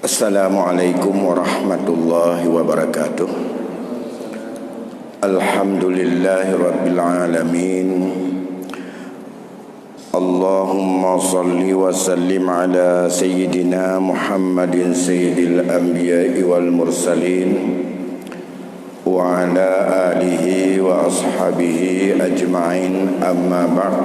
Assalamualaikum warahmatullahi wabarakatuh. Alhamdulillahi rabbil alamin. Allahumma salli wa sallim ala sayyidina Muhammadin sayyidil anbiya'i wal mursalin wa ala alihi wa ashabihi ajma'in, amma ba'd.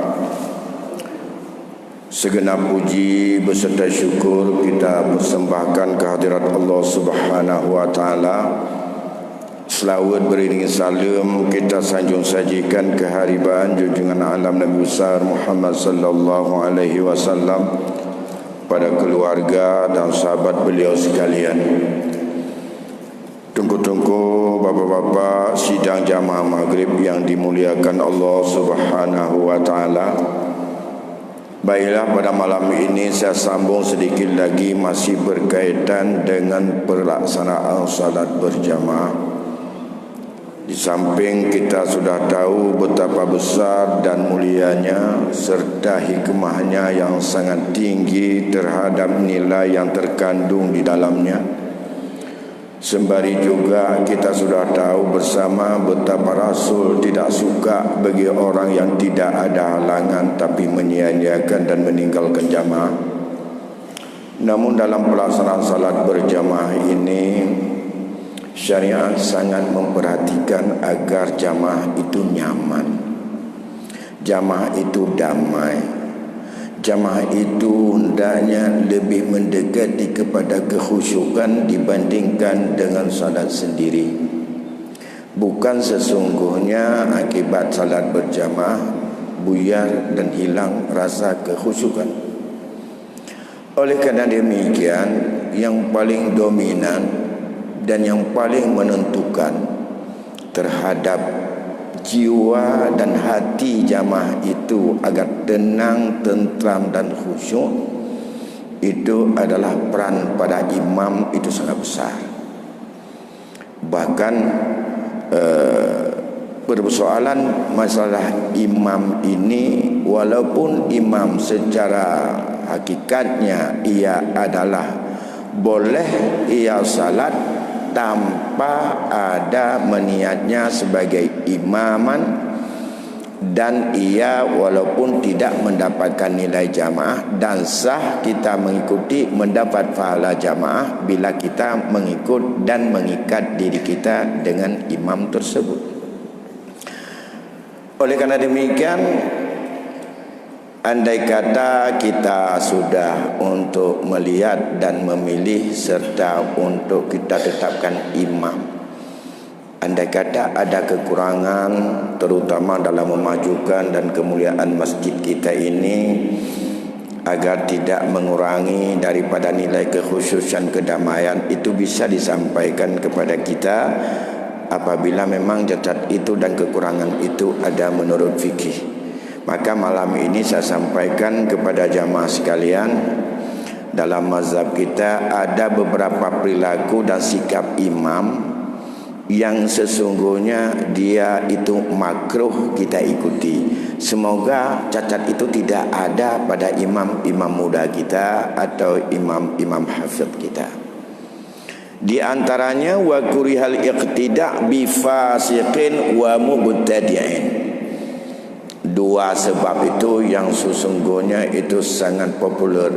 Segenap puji beserta syukur kita persembahkan kehadirat Allah Subhanahu wa taala. Selawat beriringi salam kita sanjung sajikan kehariban junjungan alam Nabi besar Muhammad sallallahu alaihi wasallam pada keluarga dan sahabat beliau sekalian. Tunggu-tunggu bapa-bapa sidang jamaah maghrib yang dimuliakan Allah Subhanahu wa taala. Baiklah, pada malam ini saya sambung sedikit lagi masih berkaitan dengan pelaksanaan salat berjamaah. Di samping kita sudah tahu betapa besar dan mulianya serta hikmahnya yang sangat tinggi terhadap nilai yang terkandung di dalamnya. Sembari juga kita sudah tahu bersama betapa Rasul tidak suka bagi orang yang tidak ada halangan tapi menyia-nyiakan dan meninggalkan jamaah. Namun dalam pelaksanaan salat berjamaah ini, syariat sangat memperhatikan agar jamaah itu nyaman, jamaah itu damai, jamaah itu hendaknya lebih mendekati kepada kekhusyukan dibandingkan dengan salat sendiri. Bukan sesungguhnya akibat salat berjamaah buyar dan hilang rasa kekhusyukan. Oleh kerana demikian, yang paling dominan dan yang paling menentukan terhadap jiwa dan hati jamaah itu agar tenang, tentram dan khusyuk, itu adalah peran pada imam itu sangat besar. Bahkan persoalan masalah imam ini, walaupun imam secara hakikatnya ia adalah boleh ia salat tanpa ada meniatnya sebagai imaman, dan ia walaupun tidak mendapatkan nilai jamaah dan sah kita mengikuti mendapat pahala jamaah bila kita mengikut dan mengikat diri kita dengan imam tersebut. Oleh karena demikian, andai kata kita sudah untuk melihat dan memilih serta untuk kita tetapkan imam, andai kata ada kekurangan terutama dalam memajukan dan kemuliaan masjid kita ini, agar tidak mengurangi daripada nilai kekhususan kedamaian, itu bisa disampaikan kepada kita apabila memang cacat itu dan kekurangan itu ada menurut fikih. Maka malam ini saya sampaikan kepada jamaah sekalian, dalam mazhab kita ada beberapa perilaku dan sikap imam yang sesungguhnya dia itu makruh kita ikuti. Semoga cacat itu tidak ada pada imam-imam muda kita atau imam-imam hafidh kita. Di antaranya wa kurihal iqtida' bi fasiqin wa mubtadi'in. Dua sebab itu yang sesungguhnya itu sangat popular.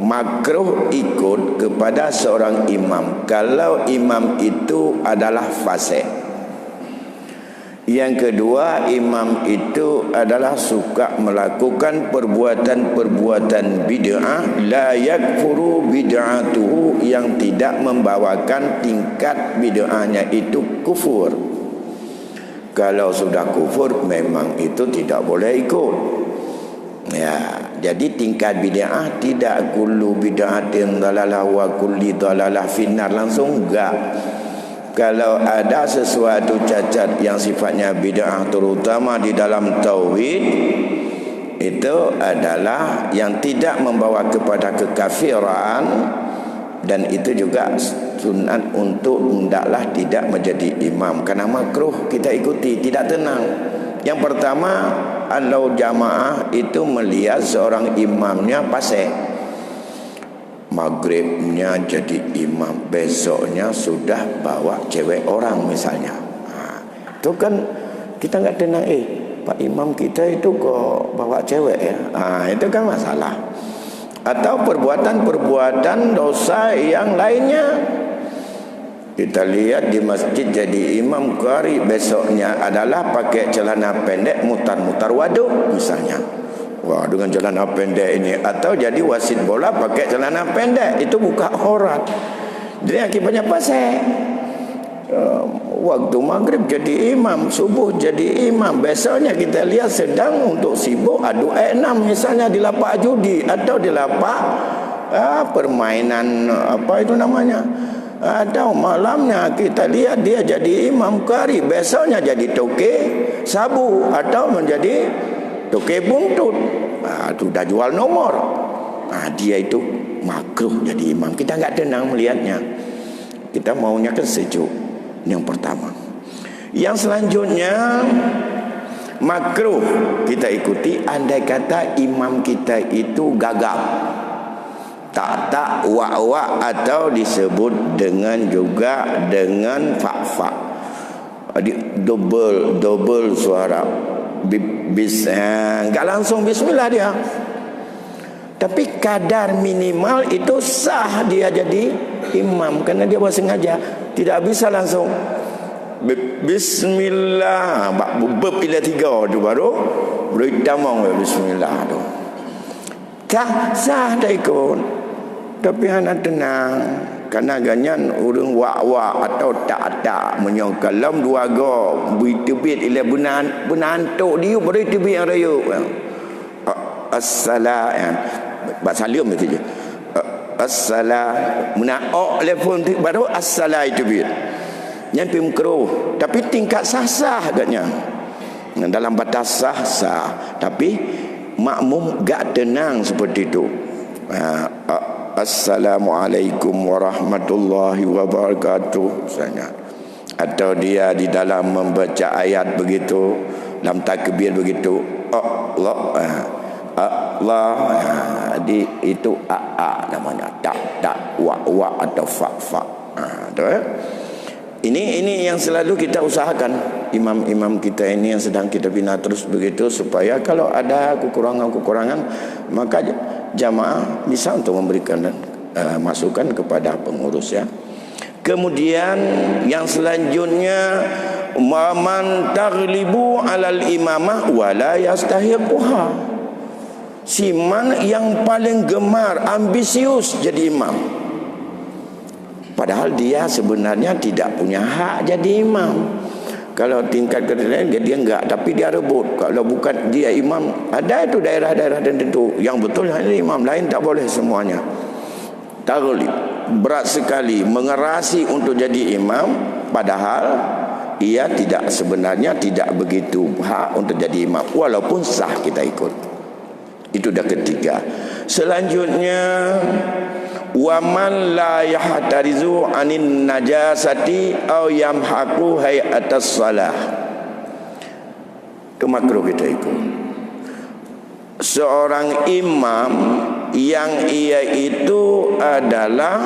Makruh ikut kepada seorang imam kalau imam itu adalah fasik. Yang kedua, imam itu adalah suka melakukan perbuatan-perbuatan bid'ah, la yakfuru bid'atuhu, yang tidak membawakan tingkat bid'ahnya itu kufur. Kalau sudah kufur memang itu tidak boleh ikut. Ya, jadi tingkat bid'ah tidak kullu bid'atin dalalah wa kulli dalalah finnar, langsung enggak. Kalau ada sesuatu cacat yang sifatnya bid'ah terutama di dalam tauhid, itu adalah yang tidak membawa kepada kekafiran, dan itu juga sunat untuk hendaklah tidak menjadi imam, karena makruh kita ikuti, tidak tenang. Yang pertama, kalau jamaah itu melihat seorang imamnya fasik, maghribnya jadi imam, besoknya sudah bawa cewek orang misalnya. Itu kan kita nggak tenang, Pak Imam kita itu kok bawa cewek ya. Itu kan masalah. Atau perbuatan-perbuatan dosa yang lainnya. Kita lihat di masjid jadi imam qari, besoknya adalah pakai celana pendek mutar-mutar waduk misalnya. Wah, dengan celana pendek ini. Atau jadi wasit bola pakai celana pendek, itu buka aurat. Jadi akibatnya pasal waktu maghrib jadi imam, subuh jadi imam, besoknya kita lihat sedang untuk sibuk adu enam misalnya di lapak judi atau di lapak permainan apa itu namanya. Atau malamnya kita lihat dia jadi imam qari, besoknya jadi toke sabu atau menjadi toke buntut. Itu dah jual nomor. Dia itu makruh jadi imam. Kita enggak tenang melihatnya. Kita maunya kan sejuk. Yang pertama. Yang selanjutnya, makruh kita ikuti andai kata imam kita itu gagap, tak wak-wak, atau disebut dengan juga dengan fa'. Double suara. Enggak langsung bismillah dia. Tapi kadar minimal itu sah dia jadi imam, karena dia buat sengaja. Tidak bisa langsung bismillah, bab ila 3 tu baru beritamang bismillah tu. Tak sah dah ikut. Tapi anak tenang, karena ganyan urang wak-wak atau tak menyong kalam dua go bitubit ila benantuk dia beri tubit yang raya. Assalam bak salam itu je. Assalam menaok telefon baru assalam itu biar. Yang pimkro, tapi tingkat sah-sah agaknya. Dalam batas sah-sah, tapi makmum gak tenang seperti itu. Assalamualaikum warahmatullahi wabarakatuh misalnya. Atau dia di dalam membaca ayat begitu, dalam takbir begitu, Allah, itu namanya tak wa atau fa. Ini yang selalu kita usahakan, imam-imam kita ini yang sedang kita bina terus begitu, supaya kalau ada kekurangan maka jamaah bisa untuk memberikan masukan kepada pengurus ya. Kemudian yang selanjutnya, man taghlibu alal imamah wala yastahiquha. Siman yang paling gemar, ambisius jadi imam, padahal dia sebenarnya tidak punya hak jadi imam. Kalau tingkat kedua dia enggak, tapi dia rebut. Kalau bukan dia imam, ada itu daerah-daerah tertentu yang betul hanya imam, lain tak boleh semuanya. Taghlib, berat sekali mengerasi untuk jadi imam, padahal ia sebenarnya tidak begitu hak untuk jadi imam, walaupun sah kita ikut. Itu dah ketiga. Selanjutnya, waman la yahtarizu anin najasati aw yamhaqu hayatas salah. Itu makruh kita ikut. Seorang imam yang ia itu adalah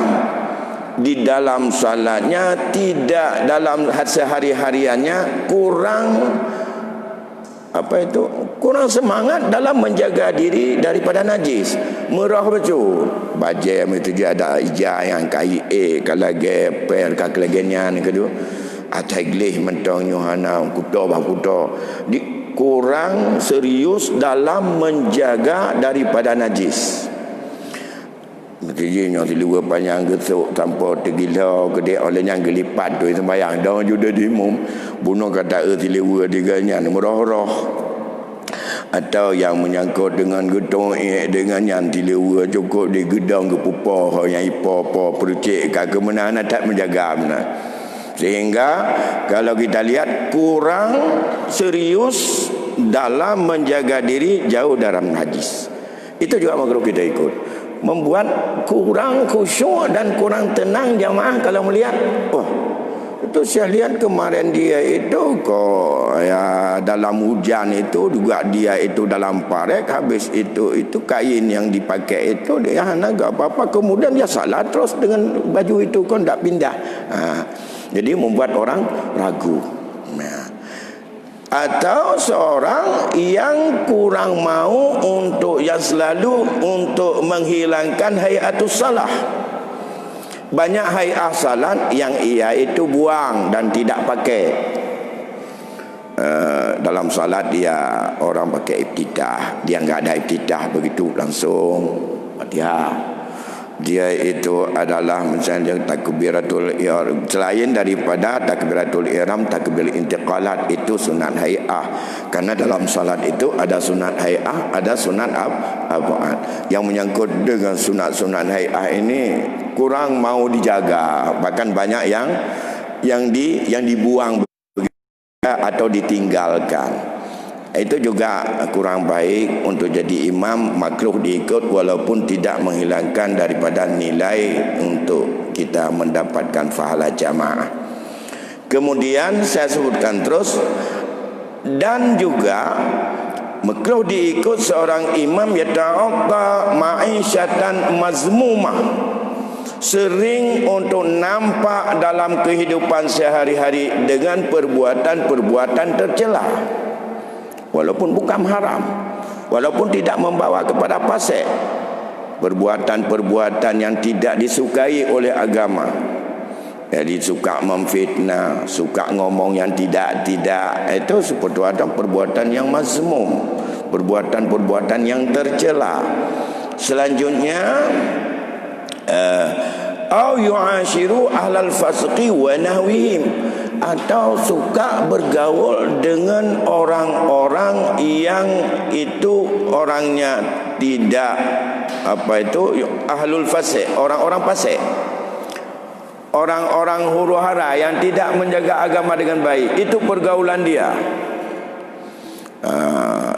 di dalam salatnya, tidak dalam sehari-hariannya kurang semangat dalam menjaga diri daripada najis. Merah betul bajem itu dia ada ijah yang kai kalau geper kaklegenya ni kedua ataglih mentong Yohana kuto di kurang serius dalam menjaga daripada najis. Mestinya di luar panjang getuk tanpa tergila kedek oleh yang gelipat tu sembayang dah juga dimum bunuh kata tilewa diganya merah-rah. Atau yang menyangkut dengan gedung dengan yang tilewa cukup di gedang ke pupa yang ipa-pa perucik ke mana tak menjaga benar. Sehingga kalau kita lihat kurang serius dalam menjaga diri jauh dari najis. Itu juga makruh kita ikut. Membuat kurang khusyuk dan kurang tenang jamaah kalau melihat Itu saya lihat kemarin dia itu kok ya dalam hujan itu juga dia itu dalam parek, habis itu kain yang dipakai itu dia enggak apa-apa, kemudian dia salah terus dengan baju itu kok enggak pindah. Jadi membuat orang ragu. Atau seorang yang kurang mau untuk yang selalu untuk menghilangkan hayatus salah. Banyak hayat salat yang ia itu buang dan tidak pakai. Dalam salat dia orang pakai ibtidah, dia enggak ada ibtidah begitu langsung dia itu adalah misalnya takbiratul ihram, selain daripada takbiratul ihram, takbir intiqalat itu sunat hay'ah. Karena dalam salat itu ada sunat hay'ah, ada sunat ab'ad. Yang menyangkut dengan sunat-sunat hay'ah ini kurang mau dijaga, bahkan banyak yang dibuang atau ditinggalkan. Itu juga kurang baik untuk jadi imam, makruh diikut walaupun tidak menghilangkan daripada nilai untuk kita mendapatkan pahala jamaah. Kemudian saya sebutkan terus, dan juga makruh diikut seorang imam yata'atta ma'isyatan mazmumah, sering untuk nampak dalam kehidupan sehari-hari dengan perbuatan-perbuatan tercela, walaupun bukan haram, walaupun tidak membawa kepada fasik, perbuatan-perbuatan yang tidak disukai oleh agama. Jadi suka memfitnah, suka ngomong yang tidak, itu seperti ada perbuatan yang mazmum, perbuatan-perbuatan yang tercela. Selanjutnya au yu'ashiru ahlal fasqi wa nahwihim, atau suka bergaul dengan orang-orang yang itu orangnya tidak ahlul fasik, orang-orang fasik, orang-orang huru hara yang tidak menjaga agama dengan baik. Itu pergaulan dia.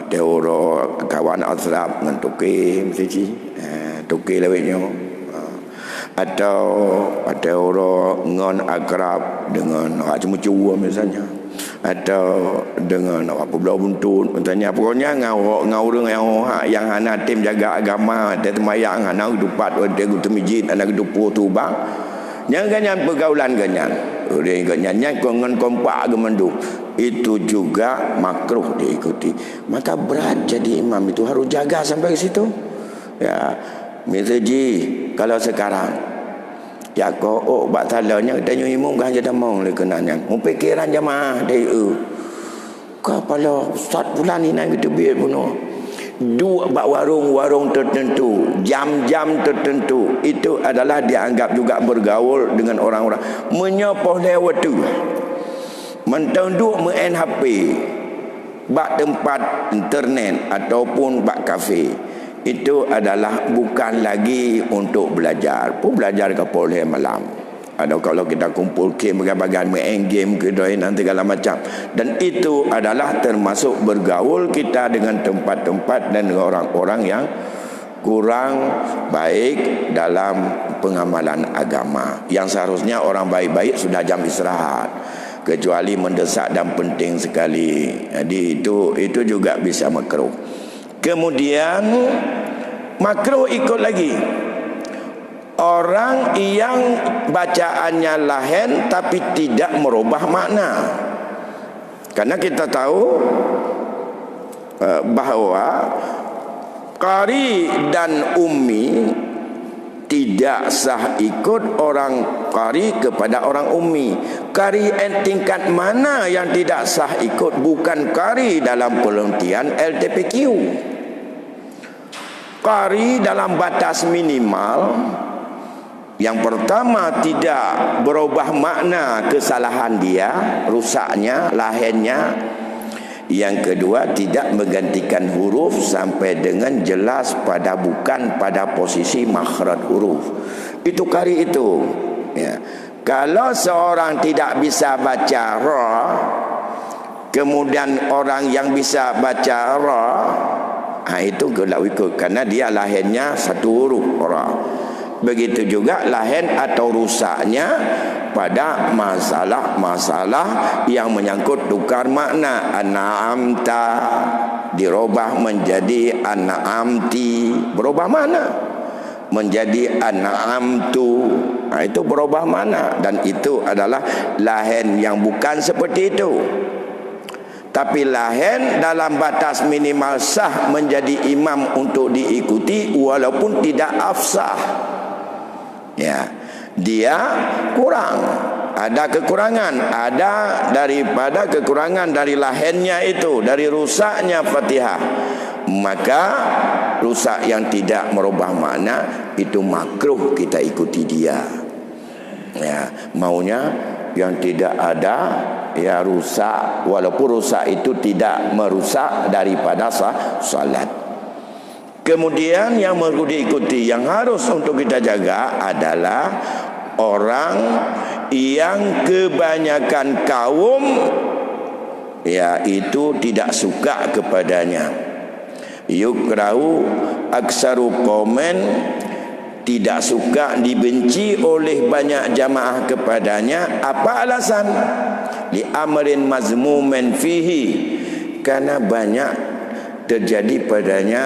Teoro kawan azrab dengan tuki mesti tuki lewatnya, atau ada orang ngon akrab dengan orang cuma-cuma misalnya, atau dengan apa belau buntut misalnya. Pokoknya ngau dengan yang hana tim jaga agama, dia temayang hana dupat dia gutu masjid anak dupu tu bang. Jangan pergaulan ganyan. Dia ganyan kongen kompak gemendung. Itu juga makruh diikuti. Maka berat jadi imam itu harus jaga sampai ke situ. Ya, misalnya kalau sekarang ya kau bak salahnya tanya imam kan jadi mau le kenanya. Mu pikiran jemaah dia kepala ustaz bulan ni nak gitu biar bunuh. Dua bak warung-warung tertentu, jam-jam tertentu, itu adalah dianggap juga bergaul dengan orang-orang menyopoh lewat tu. Mentunduk main HP, bak tempat internet ataupun bak kafe. Itu adalah bukan lagi untuk belajar. Pun belajar ke boleh malam. Atau kalau kita kumpul game bagai-bagai main game ke nanti segala macam. Dan itu adalah termasuk bergaul kita dengan tempat-tempat dan orang-orang yang kurang baik dalam pengamalan agama. Yang seharusnya orang baik-baik sudah jam istirahat, kecuali mendesak dan penting sekali. Jadi itu juga bisa makruh. Kemudian makruh ikut lagi orang yang bacaannya lahen tapi tidak merubah makna. Karena kita tahu bahawa qari dan ummi tidak sah ikut orang qari kepada orang ummi. Qari tingkat mana yang tidak sah ikut? Bukan qari dalam pengertian LTPQ. Qari dalam batas minimal. Yang pertama, tidak berubah makna kesalahan dia, rusaknya, lahennya. Yang kedua, tidak menggantikan huruf sampai dengan jelas bukan pada posisi makhraj huruf. Itu qari itu. Ya. Kalau seorang tidak bisa baca ra, kemudian orang yang bisa baca ra, itu gelap ikut, karena dia lahennya satu huruf ra. Begitu juga lahen atau rusaknya pada masalah-masalah yang menyangkut tukar makna. An'amta dirubah menjadi an'amti, berubah mana? Menjadi an'amtu, itu berubah mana? Dan itu adalah lahen yang bukan seperti itu. Tapi lahen dalam batas minimal sah menjadi imam untuk diikuti walaupun tidak afsah. Ya, dia kurang, ada kekurangan, ada daripada kekurangan dari lahennya itu, dari rusaknya Fatihah. Maka rusak yang tidak merubah makna itu makruh kita ikuti dia. Ya, maunya yang tidak ada ya rusak, walaupun rusak itu tidak merusak daripada salat. Kemudian yang perlu diikuti, yang harus untuk kita jaga adalah orang yang kebanyakan kaum ya itu tidak suka kepadanya. Yukrahu aksaru qaumin, tidak suka, dibenci oleh banyak jamaah kepadanya. Apa alasan? Li amrin mazmumin fihi, karena banyak terjadi padanya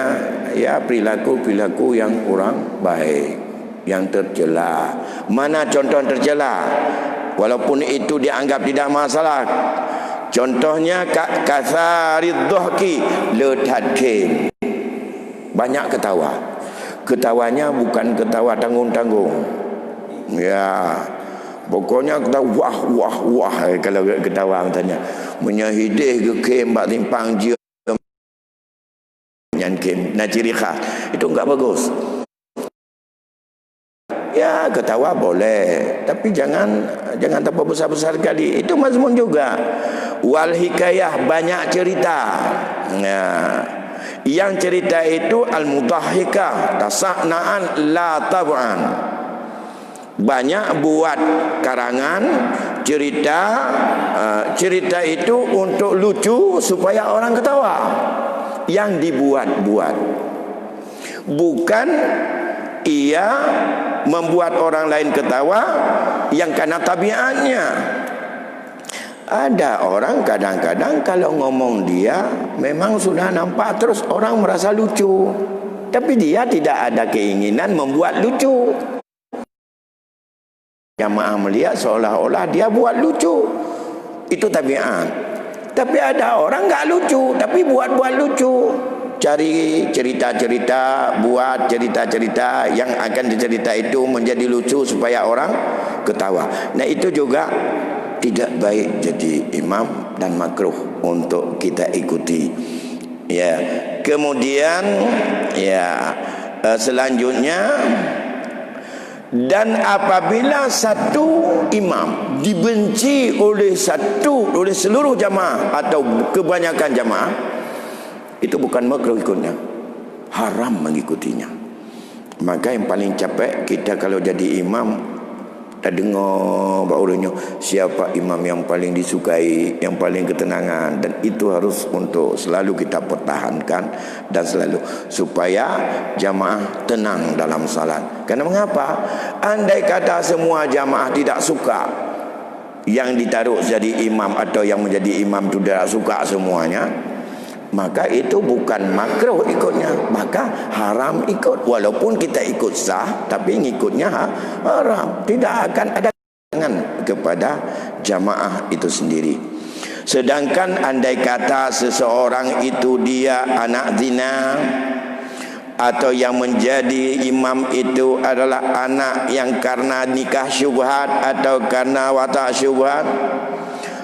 ya perilaku-perilaku yang kurang baik, yang tercela. Mana contoh tercela? Walaupun itu dianggap tidak masalah. Contohnya kasarid dhahki, ledhatin, banyak ketawa. Ketawanya bukan ketawa tanggung-tanggung. Ya, pokoknya ketawa wah kalau ketawa katanya. Menyahidih ke kem bak timpang je nyan kem na ciri khas. Itu enggak bagus. Ya, ketawa boleh, tapi jangan terlalu besar-besar kali. Itu mazmun juga. Wal hikayah, banyak cerita. Nah, yang cerita itu al-mudahhikah, tasa'na'an la tab'an. Banyak buat karangan cerita, cerita itu untuk lucu supaya orang ketawa. Yang dibuat-buat, bukan ia membuat orang lain ketawa yang karena tabiatnya. Ada orang kadang-kadang kalau ngomong dia memang sudah nampak terus orang merasa lucu, tapi dia tidak ada keinginan membuat lucu. Jamaah melihat seolah-olah dia buat lucu. Itu tabiat. Tapi ada orang enggak lucu tapi buat-buat lucu. Cari cerita-cerita, buat cerita-cerita yang akan dicerita itu menjadi lucu supaya orang ketawa. Nah, itu juga tidak baik jadi imam dan makruh untuk kita ikuti. Ya, kemudian ya selanjutnya, dan apabila satu imam dibenci oleh seluruh jamaah atau kebanyakan jamaah, itu bukan makruh ikutnya, haram mengikutinya. Maka yang paling capek kita kalau jadi imam, dah dengar baurnya siapa imam yang paling disukai, yang paling ketenangan, dan itu harus untuk selalu kita pertahankan dan selalu supaya jamaah tenang dalam salat. Karena mengapa? Andai kata semua jamaah tidak suka yang ditaruh jadi imam atau yang menjadi imam itu tidak suka semuanya, maka itu bukan makruh ikutnya, maka haram ikut. Walaupun kita ikut sah, tapi ngikutnya haram. Tidak akan ada ketenangan kepada jamaah itu sendiri. Sedangkan andai kata seseorang itu dia anak zina, atau yang menjadi imam itu adalah anak yang karena nikah syubhat atau karena watak syubhat,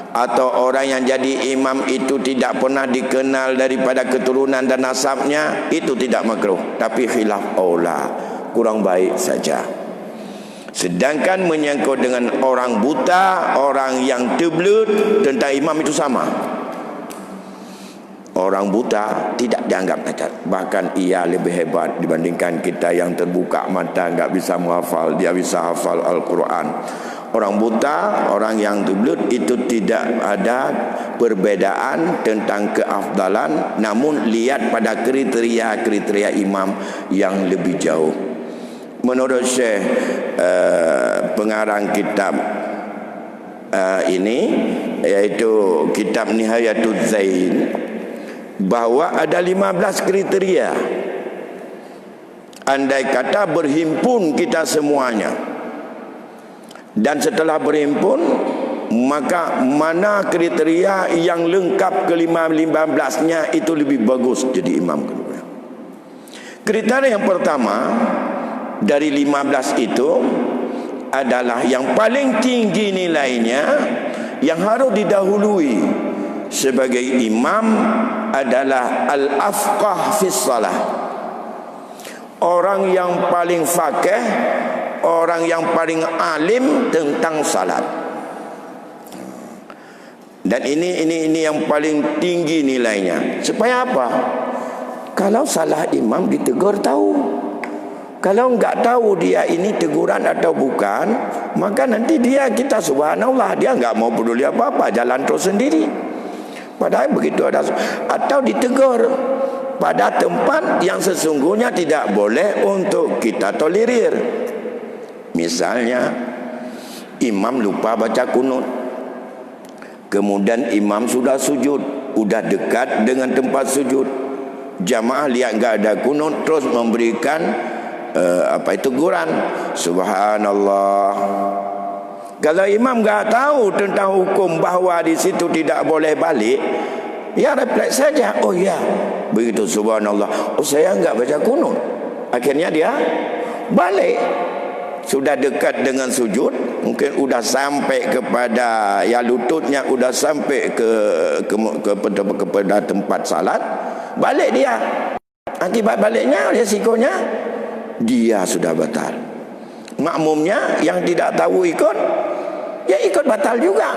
atau orang yang jadi imam itu tidak pernah dikenal daripada keturunan dan nasabnya, itu tidak makruh, tapi khilaf aula, kurang baik saja. Sedangkan menyangkut dengan orang buta, orang yang terbelut, tentang imam itu sama. Orang buta tidak dianggap cacat, bahkan ia lebih hebat dibandingkan kita yang terbuka mata, enggak bisa menghafal, dia bisa hafal Al-Quran. Orang buta, orang yang terbelut itu tidak ada perbedaan tentang keafdalan, namun lihat pada kriteria-kriteria imam yang lebih jauh. Menurut Syekh pengarang kitab ini iaitu kitab Nihayatul Zain, bahawa ada 15 kriteria. Andai kata berhimpun kita semuanya, dan setelah berhimpun, maka mana kriteria yang lengkap ke-15-nya itu lebih bagus jadi imam kedua. Kriteria yang pertama dari 15 itu adalah yang paling tinggi nilainya, yang harus didahului sebagai imam adalah al-afqah fis salah. Orang yang paling faqih, orang yang paling alim tentang salat. Dan ini yang paling tinggi nilainya. Supaya apa? Kalau salah imam ditegur tahu. Kalau enggak tahu dia ini teguran atau bukan, maka nanti kita subhanallah, dia enggak mau peduli apa-apa, jalan terus sendiri. Padahal begitu ada, atau ditegur pada tempat yang sesungguhnya tidak boleh untuk kita tolerir. Misalnya imam lupa baca kunut, kemudian imam sudah sujud, sudah dekat dengan tempat sujud, jamaah lihat enggak ada kunut, terus memberikan teguran, subhanallah. Kalau imam enggak tahu tentang hukum bahawa di situ tidak boleh balik, ya refleks saja, oh ya, begitu subhanallah, oh saya enggak baca kunut. Akhirnya dia balik. Sudah dekat dengan sujud, mungkin sudah sampai kepada lututnya sudah sampai kepada tempat salat, balik dia. Akibat baliknya, risikonya dia sudah batal. Makmumnya yang tidak tahu ikut, ya ikut batal juga.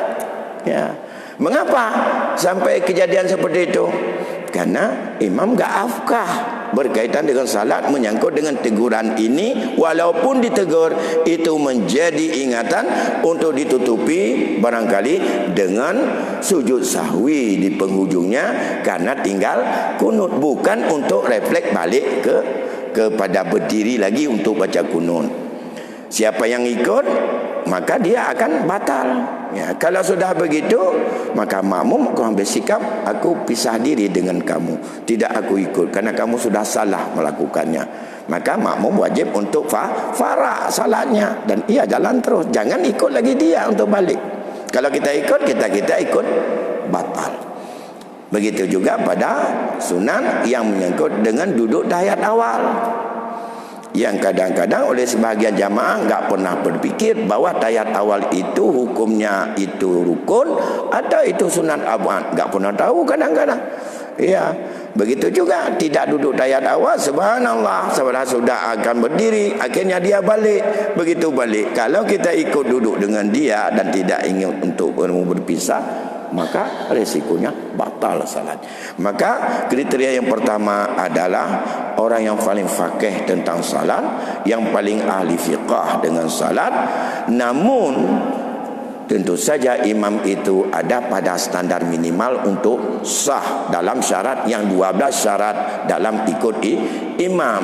Ya. Mengapa sampai kejadian seperti itu? Karena imam enggak afkah berkaitan dengan salat, menyangkut dengan teguran ini. Walaupun ditegur, itu menjadi ingatan untuk ditutupi barangkali dengan sujud sahwi di penghujungnya, karena tinggal kunut, bukan untuk refleks balik kepada berdiri lagi untuk baca kunut. Siapa yang ikut, maka dia akan batal. Ya, kalau sudah begitu, maka makmum akan ambil sikap, aku pisah diri dengan kamu, tidak aku ikut, karena kamu sudah salah melakukannya. Maka makmum wajib untuk faraq salatnya, dan ia jalan terus, jangan ikut lagi dia untuk balik. Kalau kita ikut, kita ikut batal. Begitu juga pada sunan yang menyangkut dengan duduk tahiyat awal, yang kadang-kadang oleh sebahagian jamaah enggak pernah berfikir bahawa tahiyat awal itu hukumnya itu rukun atau itu sunat abad, enggak pernah tahu kadang-kadang. Ya, begitu juga tidak duduk tahiyat awal, subhanallah, sudah akan berdiri, akhirnya dia balik. Begitu balik, kalau kita ikut duduk dengan dia dan tidak ingin untuk berpisah, maka resikonya batal salat. Maka kriteria yang pertama adalah orang yang paling faqih tentang salat, yang paling ahli fiqah dengan salat. Namun tentu saja imam itu ada pada standar minimal untuk sah dalam syarat yang 12 syarat dalam ikut imam.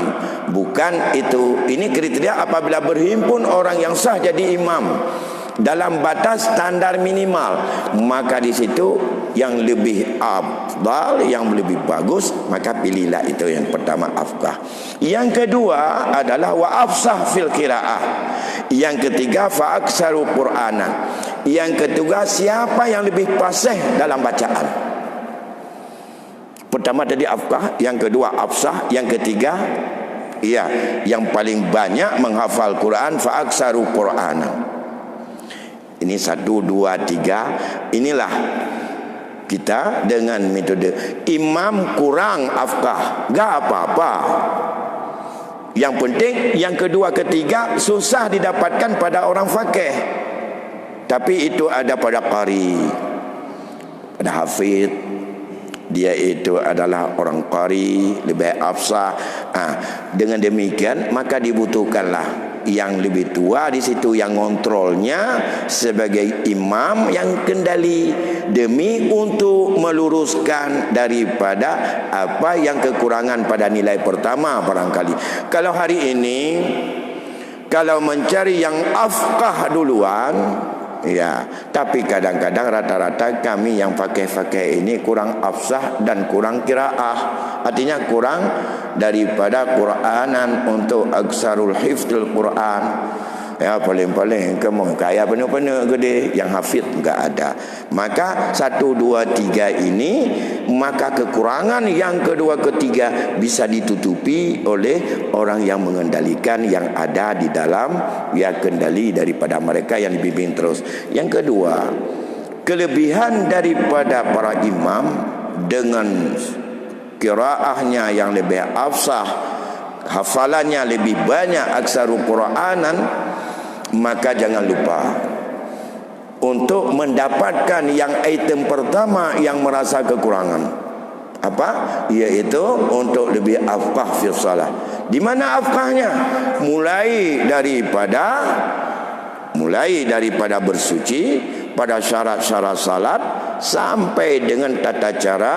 Bukan itu, ini kriteria apabila berhimpun orang yang sah jadi imam dalam batas standar minimal, maka di situ yang lebih afdal, yang lebih bagus, maka pilihlah itu yang pertama, afqah. Yang kedua adalah wa afsah fil qiraah. Yang ketiga fa aksaru qur'anan. Yang ketiga, siapa yang lebih fasih dalam bacaan. Pertama tadi afqah, yang kedua afsah, yang ketiga yang paling banyak menghafal Quran, fa aksaru qur'anan. Ini 1, 2, 3. Inilah kita dengan metode imam kurang afqah, enggak apa-apa. Yang penting yang kedua ketiga susah didapatkan pada orang faqih, tapi itu ada pada qari, pada hafid. Dia itu adalah orang qari, lebih afsah. Dengan demikian maka dibutuhkanlah yang lebih tua di situ, yang kontrolnya sebagai imam yang kendali, demi untuk meluruskan daripada apa yang kekurangan pada nilai pertama barangkali. Kalau hari ini kalau mencari yang afqah duluan, Ya, tapi kadang-kadang rata-rata kami yang pakai ini kurang afsah dan kurang qiraah. Artinya kurang daripada Quranan untuk aksarul hifdzul Quran. Ya, paling-paling kamu kaya penuh-penuh gede, yang hafid enggak ada. Maka 1, 2, 3 ini, maka kekurangan yang kedua ketiga bisa ditutupi oleh orang yang mengendalikan yang ada di dalam ya kendali daripada mereka yang dibimbing terus. Yang kedua, kelebihan daripada para imam dengan qiraahnya yang lebih afsah, hafalannya lebih banyak aksarul Quranan, maka jangan lupa untuk mendapatkan yang item pertama yang merasa kekurangan. Apa? Yaitu untuk lebih afqah fi shalah. Di mana afqahnya? Mulai daripada bersuci, pada syarat-syarat salat, sampai dengan tata cara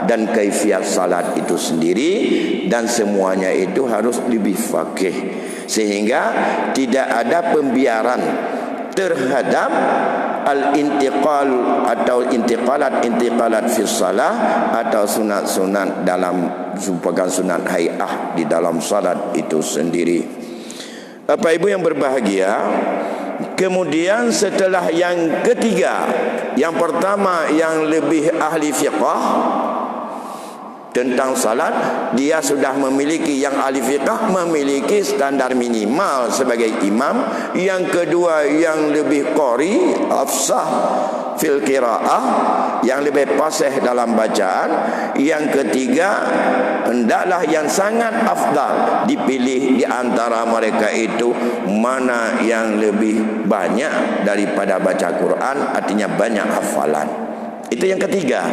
dan kaifiat salat itu sendiri, dan semuanya itu harus lebih faqih, sehingga tidak ada pembiaran terhadap al-intiqal atau intiqalat fi shalah atau sunat-sunat dalam merupakan sunat hay'ah di dalam salat itu sendiri. Bapak Ibu yang berbahagia, kemudian setelah yang ketiga, yang pertama yang lebih ahli fiqh tentang salat, dia sudah memiliki, yang ahli fiqh memiliki standar minimal sebagai imam. Yang kedua yang lebih qari, afsah fil qiraah, yang lebih fasih dalam bacaan. Yang ketiga, hendaklah yang sangat afdal dipilih di antara mereka itu mana yang lebih banyak daripada baca Quran, artinya banyak hafalan. Itu yang ketiga.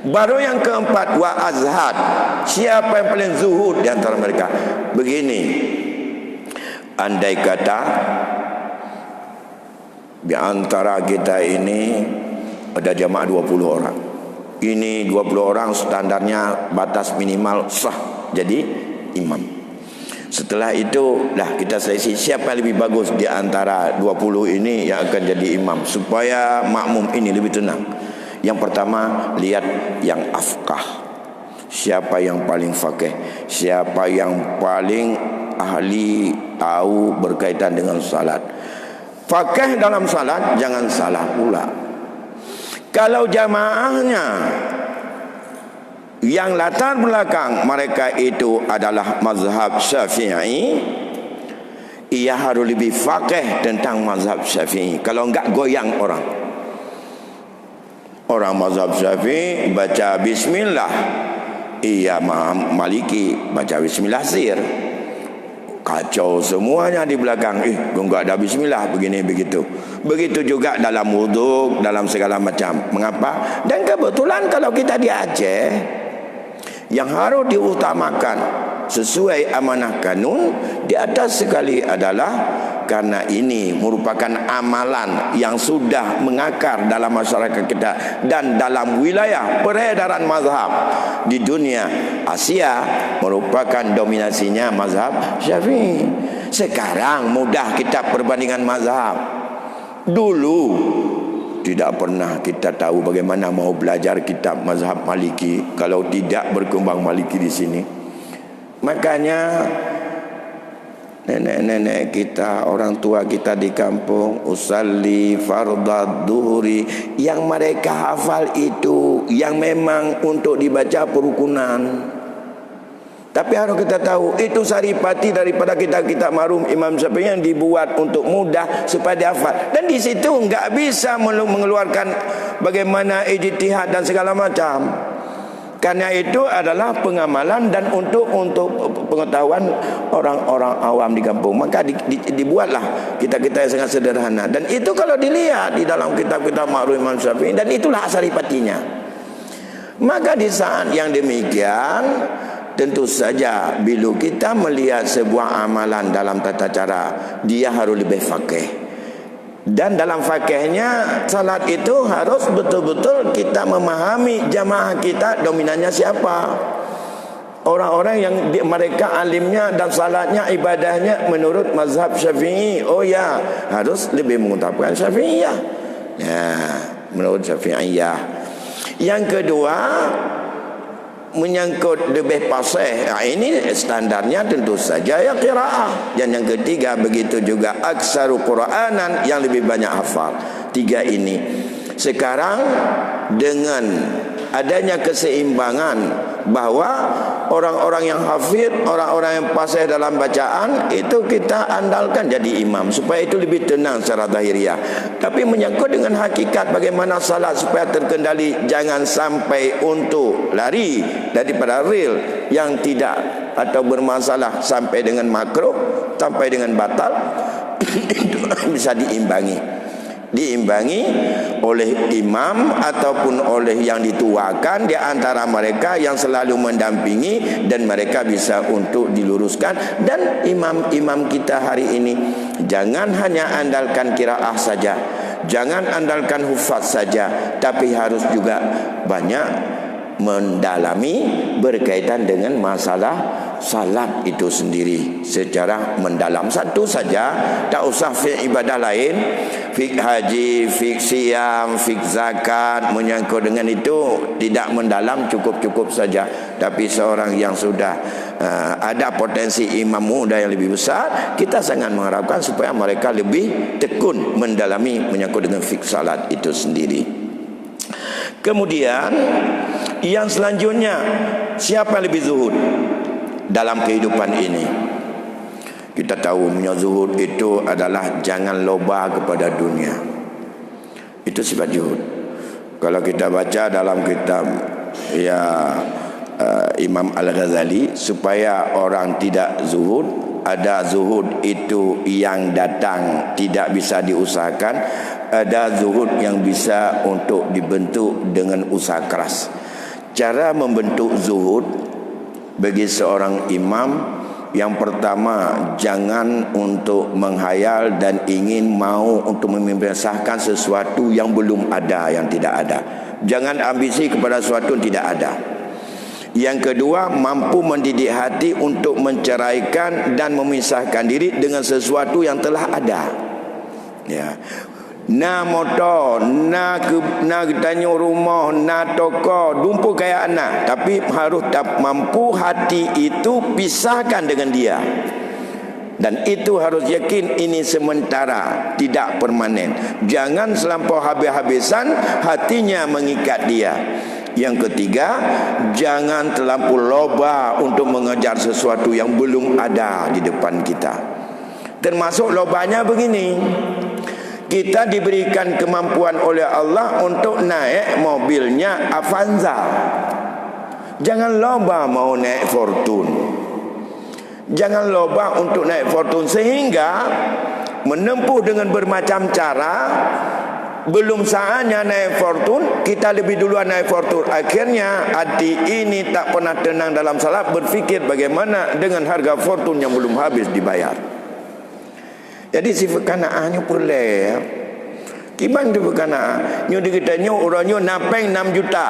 Baru yang keempat, wa azhad, siapa yang paling zuhud di antara mereka. Begini, andai kata di antara kita ini ada jamaah 20 orang. Ini 20 orang standarnya batas minimal sah jadi imam. Setelah itu dah kita seleksi siapa yang lebih bagus di antara 20 ini yang akan jadi imam, supaya makmum ini lebih tenang. Yang pertama, lihat yang afqah, siapa yang paling faqih, siapa yang paling ahli tahu berkaitan dengan salat. Faqih dalam salat jangan salah pula. Kalau jamaahnya yang latar belakang mereka itu adalah mazhab Syafi'i, ia harus lebih faqih tentang mazhab Syafi'i. Kalau enggak goyang orang. Orang mazhab Syafi'i baca bismillah, ia Maliki baca bismillah sir. Kacau semuanya di belakang. Enggak ada bismillah, begini begitu. Begitu juga dalam wuduk, dalam segala macam. Mengapa? Dan kebetulan kalau kita di Aceh, yang harus diutamakan sesuai amanah kanun di atas sekali adalah, karena ini merupakan amalan yang sudah mengakar dalam masyarakat kita dan dalam wilayah peredaran mazhab di dunia Asia, merupakan dominasinya mazhab Syafi'i. Sekarang mudah kita perbandingan mazhab. Dulu tidak pernah kita tahu bagaimana mau belajar kitab mazhab Maliki kalau tidak berkembang Maliki di sini. Makanya nenek-nenek kita, orang tua kita di kampung, usalli fardad duhri, yang mereka hafal itu yang memang untuk dibaca perukunan. Tapi harus kita tahu itu saripati daripada kita marum Imam Syafi'i yang dibuat untuk mudah supaya dihafal. Dan di situ enggak bisa mengeluarkan bagaimana ijtihad dan segala macam. Karena itu adalah pengamalan dan untuk pengetahuan orang-orang awam di kampung. Maka dibuatlah kita-kita yang sangat sederhana. Dan itu kalau dilihat di dalam kitab-kitab marum Imam Syafi'i, dan itulah saripatinya. Maka di saat yang demikian, tentu saja bila kita melihat sebuah amalan dalam tata cara, dia harus lebih faqih. Dan dalam fakihnya salat itu harus betul-betul kita memahami jamaah kita dominannya siapa. Orang-orang yang mereka alimnya dan salatnya, ibadahnya menurut mazhab Syafi'i, oh ya, harus lebih mengutamakan Syafi'iyah. Ya, menurut Syafi'iyah. Yang kedua, menyangkut lebih fasih. Ini standarnya tentu saja ya qiraah. Dan yang ketiga begitu juga aksaru Qur'anan, yang lebih banyak hafal. Tiga ini. Sekarang dengan adanya keseimbangan bahwa orang-orang yang hafid, orang-orang yang fasih dalam bacaan itu kita andalkan jadi imam supaya itu lebih tenang secara zahiriah. Tapi menyangkut dengan hakikat bagaimana salat supaya terkendali, jangan sampai untuk lari daripada real yang tidak atau bermasalah sampai dengan makruh, sampai dengan batal, itu bisa diimbangi oleh imam ataupun oleh yang dituakan di antara mereka yang selalu mendampingi, dan mereka bisa untuk diluruskan. Dan imam-imam kita hari ini jangan hanya andalkan qiraah saja, jangan andalkan hufaz saja, tapi harus juga banyak mendalami berkaitan dengan masalah salat itu sendiri secara mendalam. Satu saja, tak usah fiqh ibadah lain, fiqh haji, fiqh siam, fiqh zakat, menyangkut dengan itu tidak mendalam, cukup-cukup saja. Tapi seorang yang sudah ada potensi imam muda yang lebih besar, kita sangat mengharapkan supaya mereka lebih tekun mendalami menyangkut dengan fiqh salat itu sendiri. Kemudian yang selanjutnya, siapa lebih zuhud dalam kehidupan ini? Kita tahu zuhud itu adalah jangan loba kepada dunia. Itu sifat zuhud. Kalau kita baca dalam kitab Imam Al-Ghazali, supaya orang tidak zuhud, ada zuhud itu yang datang tidak bisa diusahakan, ada zuhud yang bisa untuk dibentuk dengan usaha keras. Cara membentuk zuhud bagi seorang imam, yang pertama, jangan untuk menghayal dan ingin mau untuk membiasakan sesuatu yang belum ada, yang tidak ada. Jangan ambisi kepada sesuatu yang tidak ada. Yang kedua, mampu mendidik hati untuk menceraikan dan memisahkan diri dengan sesuatu yang telah ada. Ya. Na motor, na tanya rumah, na toko, dumpu kayak anak, tapi harus mampu hati itu pisahkan dengan dia. Dan itu harus yakin ini sementara, tidak permanen. Jangan selampau habis-habisan hatinya mengikat dia. Yang ketiga, jangan terlampau loba untuk mengejar sesuatu yang belum ada di depan kita. Termasuk lobanya begini, kita diberikan kemampuan oleh Allah untuk naik mobilnya Avanza. Jangan loba mau naik Fortune. Jangan loba untuk naik Fortune, sehingga menempuh dengan bermacam cara. Belum saatnya naik Fortune, kita lebih duluan naik Fortune. Akhirnya hati ini tak pernah tenang dalam salat, berfikir bagaimana dengan harga Fortune yang belum habis dibayar. Jadi sifat kanaahnya boleh. Kiban tu berkanaah. Nyu dikitanya orangnya napeng 6 juta.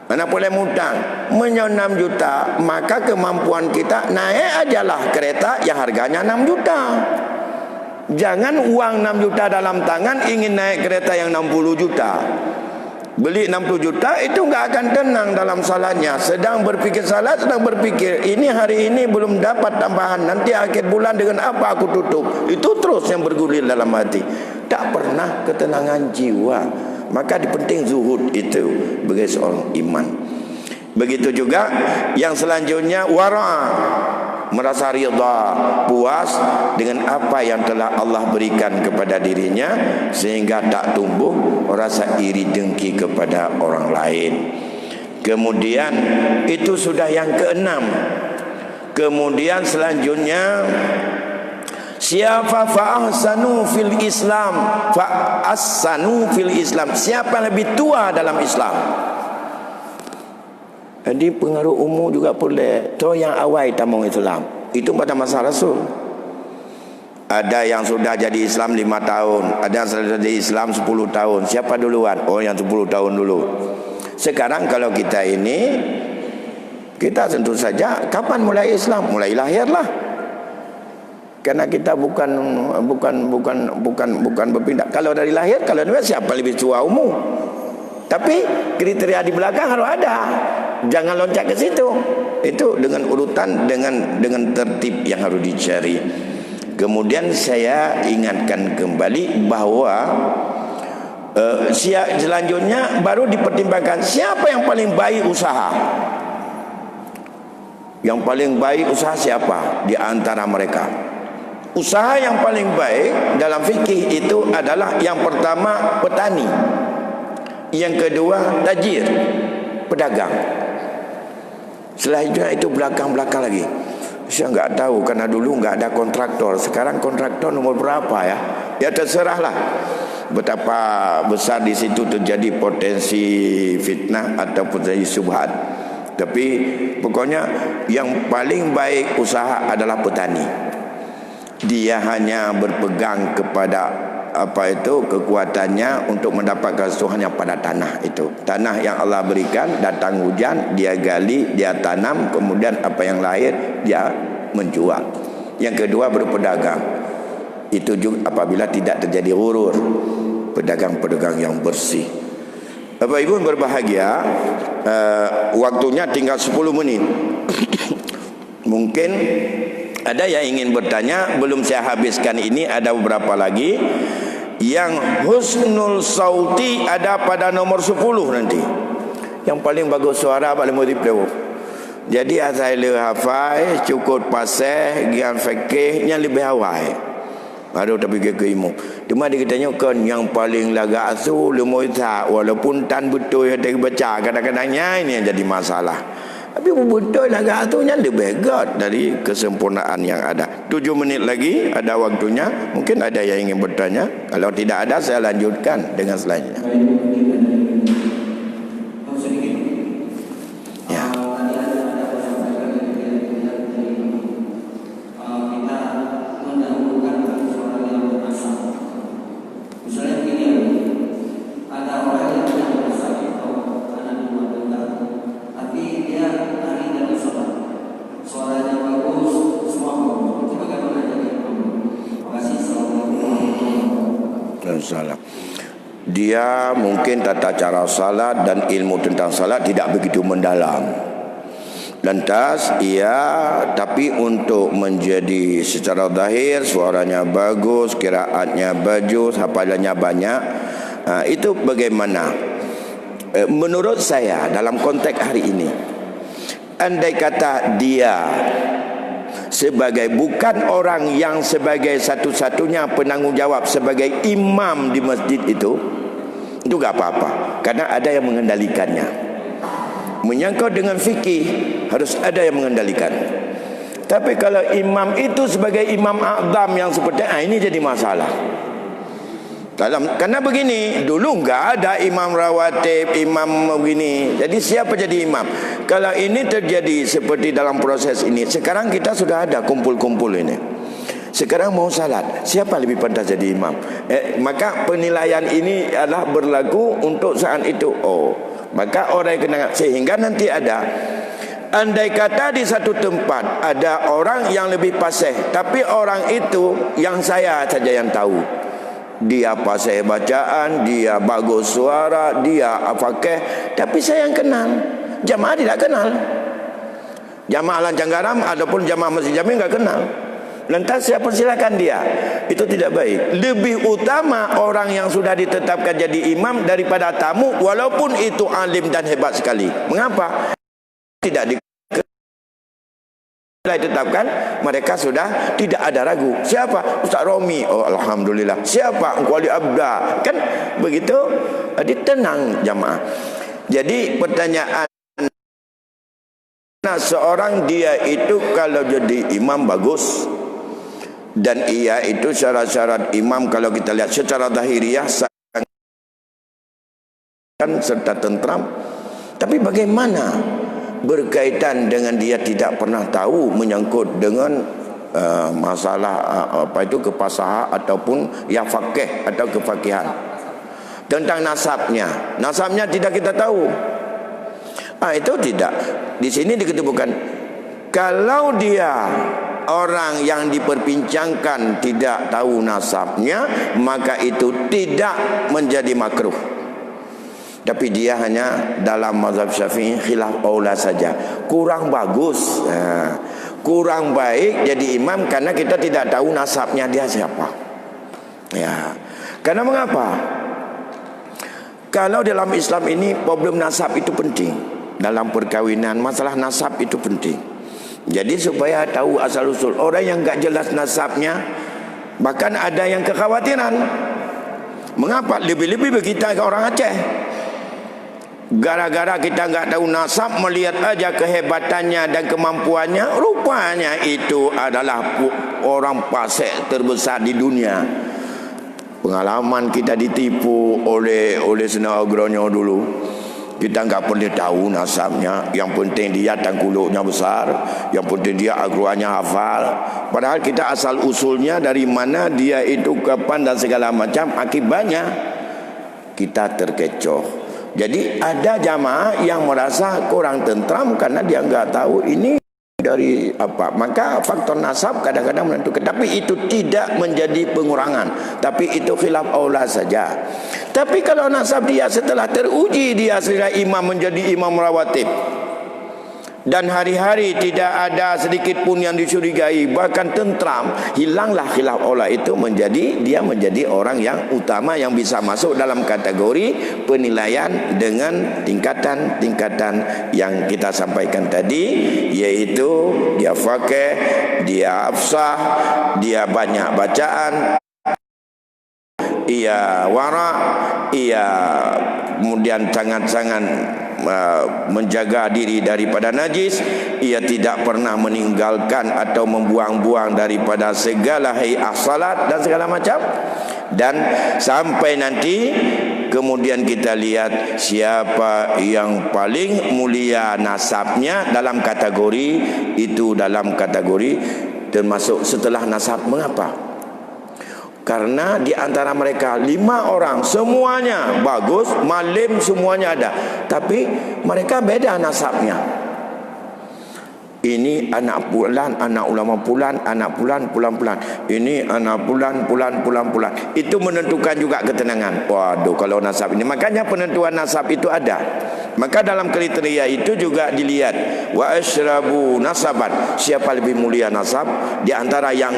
Mana boleh mutang. Menyo 6 juta, maka kemampuan kita naik ajalah kereta yang harganya 6 juta. Jangan uang 6 juta dalam tangan ingin naik kereta yang 60 juta. Beli 60 juta itu enggak akan tenang dalam salatnya. Sedang berfikir salat, sedang berfikir ini hari ini belum dapat tambahan, nanti akhir bulan dengan apa aku tutup. Itu terus yang bergulir dalam hati. Tak pernah ketenangan jiwa. Maka penting zuhud itu bagi seorang iman. Begitu juga yang selanjutnya wara', merasa ridha, puas dengan apa yang telah Allah berikan kepada dirinya, sehingga tak tumbuh rasa iri dengki kepada orang lain. Kemudian itu sudah yang keenam. Kemudian selanjutnya, siapa fa'ahsanu fil Islam, fa'ahsanu fil Islam, siapa lebih tua dalam Islam. Jadi pengaruh umur juga boleh. Tu yang awal tamung Islam, itu pada masa Rasul. Ada yang sudah jadi Islam 5 tahun, ada yang sudah jadi Islam 10 tahun. Siapa duluan? Oh, yang 10 tahun dulu. Sekarang kalau kita ini Kita tentu saja kapan mulai Islam? Mulai lahirlah. Karena kita bukan berpindah. Kalau dari lahir, kalau dari siapa lebih tua umur? Tapi kriteria di belakang harus ada. Jangan loncat ke situ. Itu dengan urutan, dengan tertib yang harus dicari. Kemudian saya ingatkan kembali bahawa selanjutnya baru dipertimbangkan siapa yang paling baik usaha. Yang paling baik usaha siapa di antara mereka? Usaha yang paling baik dalam fikih itu adalah yang pertama petani, yang kedua tajir, pedagang. Selanjutnya itu belakang-belakang lagi. Saya enggak tahu karena dulu enggak ada kontraktor. Sekarang kontraktor nomor berapa ya? Ya terserahlah. Betapa besar di situ terjadi potensi fitnah ataupun terjadi subhat. Tapi pokoknya yang paling baik usaha adalah petani. Dia hanya berpegang kepada kekuatannya untuk mendapatkan kesusahannya pada tanah itu. Tanah yang Allah berikan, datang hujan, dia gali, dia tanam, kemudian apa yang lahir dia menjual. Yang kedua berpedagang. Itu juga apabila tidak terjadi ghurur, pedagang-pedagang yang bersih. Bapak Ibu yang berbahagia, waktunya tinggal 10 menit. Mungkin ada yang ingin bertanya, belum saya habiskan ini, ada beberapa lagi. Yang husnul sauti ada pada nomor 10 nanti. Yang paling bagus suara paling murid pelawak. Jadi asal hafai, cukup paseh, gian fikih yang lebih awal. Baru tapi ke ilmu. Cuma dia katanya kan yang paling laga asu lemu tak, walaupun tan betul yang dia baca kadang-kadangnya ini yang jadi masalah. Tapi betul laga asunya lebih hebat dari kesempurnaan yang ada. 7 menit lagi ada waktunya. Mungkin ada yang ingin bertanya. Kalau tidak ada saya lanjutkan dengan selanjutnya. Salat. Dia mungkin tata cara salat dan ilmu tentang salat tidak begitu mendalam. Lantas tapi untuk menjadi secara zahir suaranya bagus, qiraatnya bagus, hafalannya banyak, itu bagaimana? Menurut saya dalam konteks hari ini, andai kata dia sebagai bukan orang yang sebagai satu-satunya penanggungjawab sebagai imam di masjid itu enggak apa-apa, karena ada yang mengendalikannya. Menyangkut dengan fikih harus ada yang mengendalikan. Tapi kalau imam itu sebagai imam a'zam yang seperti ini jadi masalah. Karena begini, dulu enggak ada imam rawatib, imam begini. Jadi siapa jadi imam? Kalau ini terjadi seperti dalam proses ini, sekarang kita sudah ada kumpul-kumpul ini. Sekarang mau salat, siapa lebih pantas jadi imam? Maka penilaian ini adalah berlaku untuk saat itu. Maka orang yang kena, sehingga nanti ada, andai kata di satu tempat ada orang yang lebih fasih, tapi orang itu yang saya saja yang tahu. Dia fasih bacaan, dia bagus suara, dia fakih, tapi saya yang kenal. Jamaah tidak kenal. Jamaah Lancang Garam ataupun jamaah Masjid Jami enggak kenal. Lantas saya persilakan dia. Itu tidak baik. Lebih utama orang yang sudah ditetapkan jadi imam daripada tamu, walaupun itu alim dan hebat sekali. Mengapa? Tidak ditetapkan, mereka sudah tidak ada ragu. Siapa? Ustaz Romi. Oh alhamdulillah. Siapa? Kuali Abda. Kan begitu, tenang jamaah. Jadi pertanyaan, seorang dia itu kalau jadi imam bagus, dan ia itu syarat-syarat imam kalau kita lihat secara zahiriah serta tentram. Tapi bagaimana berkaitan dengan dia tidak pernah tahu menyangkut dengan masalah kepasahan ataupun ya fakih atau kefakihan tentang nasabnya tidak kita tahu. Itu tidak. Di sini diketemukan kalau dia orang yang diperbincangkan tidak tahu nasabnya, maka itu tidak menjadi makruh. Tapi dia hanya dalam mazhab Syafi'i khilaf aula saja. Kurang bagus, kurang baik jadi imam karena kita tidak tahu nasabnya dia siapa. Ya. Karena mengapa? Kalau dalam Islam ini problem nasab itu penting. Dalam perkawinan masalah nasab itu penting. Jadi supaya tahu asal usul. Orang yang enggak jelas nasabnya, bahkan ada yang kekhawatiran. Mengapa? Lebih-lebih kita ke orang Aceh. Gara-gara kita enggak tahu nasab, melihat aja kehebatannya dan kemampuannya, rupanya itu adalah orang fasik terbesar di dunia. Pengalaman kita ditipu oleh Senau Agronyo dulu. Kita enggak perlu tahu nasabnya. Yang penting dia tangkuluknya besar, yang penting dia agruannya hafal. Padahal kita asal usulnya dari mana dia itu, kapan dan segala macam. Akibatnya kita terkecoh. Jadi ada jamaah yang merasa kurang tentram karena dia enggak tahu ini dari apa. Maka faktor nasab kadang-kadang menentukan. Tapi itu tidak menjadi pengurangan, tapi itu khilaf aula saja. Tapi kalau nasab dia setelah teruji dia sebagai imam, menjadi imam rawatib, dan hari-hari tidak ada sedikit pun yang dicurigai, bahkan tentram, hilanglah khilaf aula itu, dia menjadi orang yang utama yang bisa masuk dalam kategori penilaian dengan tingkatan-tingkatan yang kita sampaikan tadi, yaitu dia faqih, dia afsah, dia banyak bacaan, ia wara, ia kemudian sangat-sangat menjaga diri daripada najis, ia tidak pernah meninggalkan atau membuang-buang daripada segala hay'ah salat dan segala macam. Dan sampai nanti kemudian kita lihat siapa yang paling mulia nasabnya dalam kategori itu, dalam kategori termasuk setelah nasab. Mengapa? Karena di antara mereka 5 orang semuanya bagus, malim semuanya ada, tapi mereka beda nasabnya. Ini anak pulan, anak ulama pulan, anak pulan, pulan-pulan. Ini anak pulan, pulan. Itu menentukan juga ketenangan. Waduh, kalau nasab ini. Makanya penentuan nasab itu ada. Maka dalam kriteria itu juga dilihat wa asyrabu nasaban, siapa lebih mulia nasab di antara yang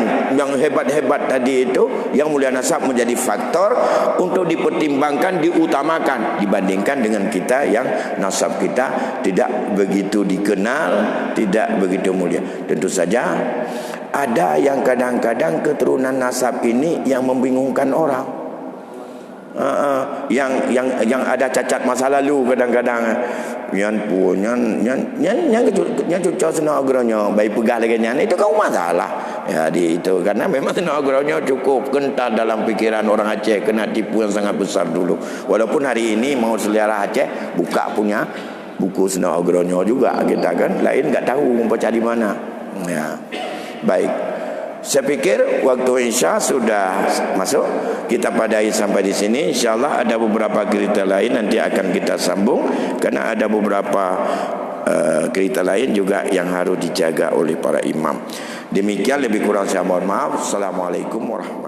hebat-hebat tadi itu. Yang mulia nasab menjadi faktor untuk dipertimbangkan, diutamakan dibandingkan dengan kita yang nasab kita tidak begitu dikenal, tidak begitu mulia. Tentu saja ada yang kadang-kadang keturunan nasab ini yang membingungkan orang. Yang ada cacat masa lalu kadang-kadang yang cucuk Senau Agronyo bayi pegang lagi itu kau masalah ya di itu, karena memang Senau Agronyo cukup kental dalam pikiran orang Aceh, kena tipu yang sangat besar dulu. Walaupun hari ini mau selera Aceh buka punya buku Senau Agronyo juga, kita kan lain enggak tahu membaca di mana ya. Baik, saya pikir waktu Isya sudah masuk. Kita padai sampai di sini. InsyaAllah ada beberapa cerita lain nanti akan kita sambung, karena ada beberapa cerita lain juga yang harus dijaga oleh para imam. Demikian, lebih kurang saya mohon maaf. Assalamualaikum warahmatullahi wabarakatuh.